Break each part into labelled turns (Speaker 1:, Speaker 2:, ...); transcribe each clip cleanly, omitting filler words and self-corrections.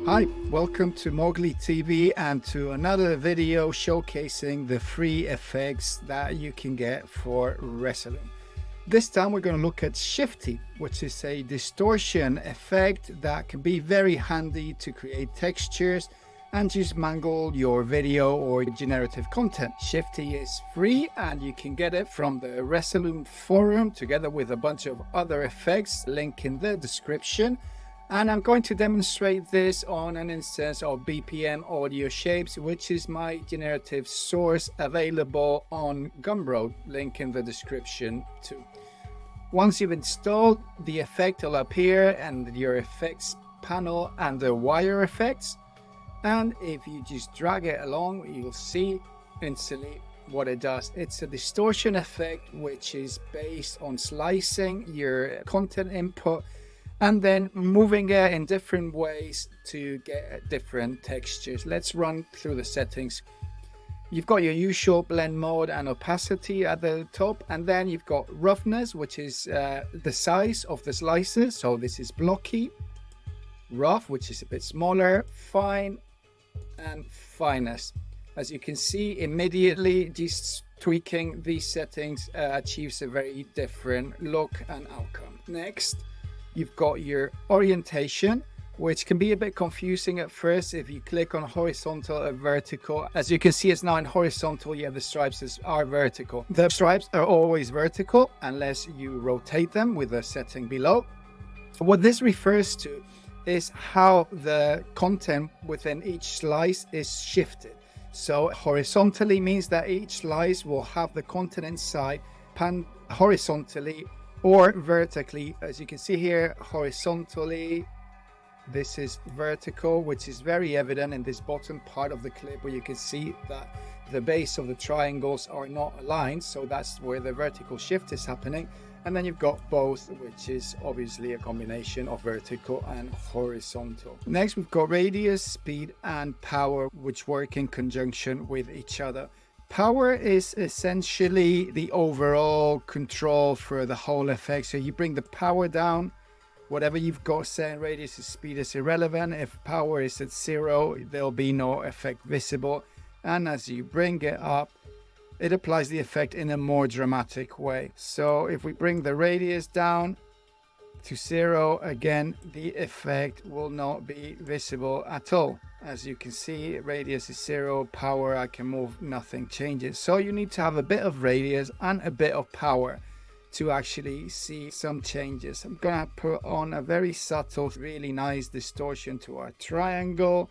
Speaker 1: Hi, welcome to Mowgli TV and to another video showcasing the free effects that you can get for Resolume. This time we're going to look at Shifty, which is a distortion effect that can be very handy to create textures and just mangle your video or generative content. Shifty is free and you can get it from the Resolume forum together with a bunch of other effects, link in the description. And I'm going to demonstrate this on an instance of BPM Audio Shapes, which is my generative source available on Gumroad, link in the description too. Once you've installed, the effect will appear and your effects panel under wire effects. And if you just drag it along, you'll see instantly what it does. It's a distortion effect, which is based on slicing your content input and then moving it in different ways to get different textures. Let's run through the settings. You've got your usual blend mode and opacity at the top, and then you've got roughness, which is the size of the slices. So this is blocky, rough, which is a bit smaller, fine, and finest. As you can see immediately, just tweaking these settings achieves a very different look and outcome. Next, you've got your orientation, which can be a bit confusing at first if you click on horizontal or vertical. As you can see, it's now in horizontal. Yeah, the stripes are vertical. The stripes are always vertical unless you rotate them with the setting below. What this refers to is how the content within each slice is shifted. So horizontally means that each slice will have the content inside pan horizontally or vertically. As you can see here, horizontally, this is vertical, which is very evident in this bottom part of the clip where you can see that the base of the triangles are not aligned. So that's where the vertical shift is happening. And then you've got both, which is obviously a combination of vertical and horizontal. Next, we've got radius, speed, and power, which work in conjunction with each other. Power is essentially the overall control for the whole effect. So you bring the power down, whatever you've got set in radius and speed is irrelevant. If power is at 0, there'll be no effect visible. And as you bring it up, it applies the effect in a more dramatic way. So if we bring the radius down to 0, again, the effect will not be visible at all. As you can see, radius is 0, power I can move, nothing changes. So you need to have a bit of radius and a bit of power to actually see some changes. I'm gonna put on a very subtle, really nice distortion to our triangle,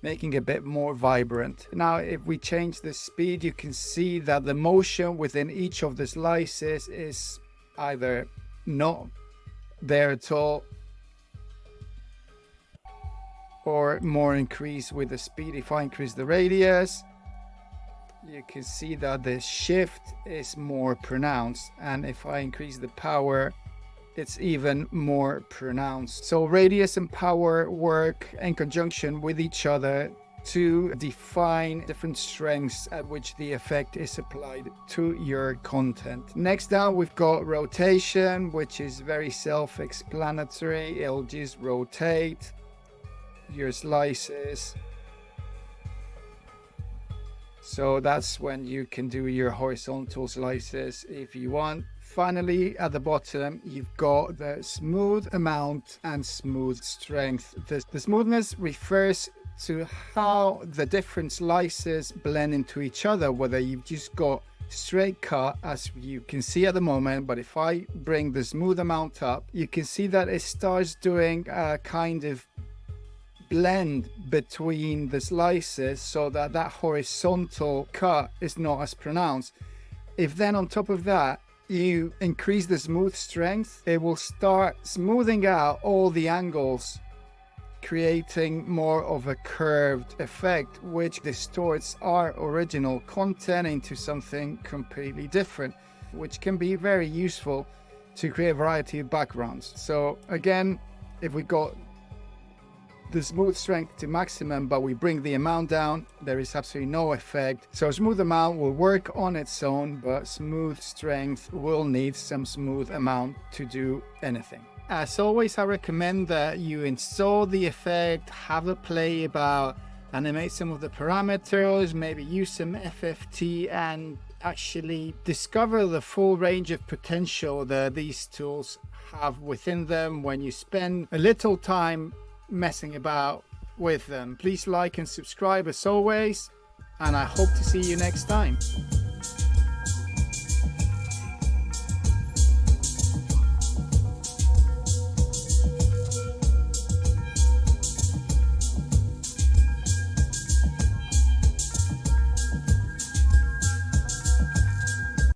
Speaker 1: making it a bit more vibrant. Now, if we change the speed, you can see that the motion within each of the slices is either not there at all or more increased with the speed. If I increase the radius, you can see that the shift is more pronounced, and if I increase the power, it's even more pronounced. So radius and power work in conjunction with each other to define different strengths at which the effect is applied to your content. Next down, we've got rotation, which is very self-explanatory. It'll just rotate your slices. So that's when you can do your horizontal slices if you want. Finally, at the bottom, you've got the smooth amount and smooth strength. The smoothness refers to how the different slices blend into each other, whether you've just got straight cut, as you can see at the moment. But if I bring the smooth amount up, you can see that it starts doing a kind of blend between the slices so that that horizontal cut is not as pronounced. If then on top of that you increase the smooth strength, it will start smoothing out all the angles, creating more of a curved effect, which distorts our original content into something completely different, which can be very useful to create a variety of backgrounds. So again, if we got the smooth strength to maximum, but we bring the amount down, there is absolutely no effect. So smooth amount will work on its own, but smooth strength will need some smooth amount to do anything. As always, I recommend that you install the effect, have a play about, animate some of the parameters, maybe use some FFT, and actually discover the full range of potential that these tools have within them when you spend a little time messing about with them. Please like and subscribe as always, and I hope to see you next time.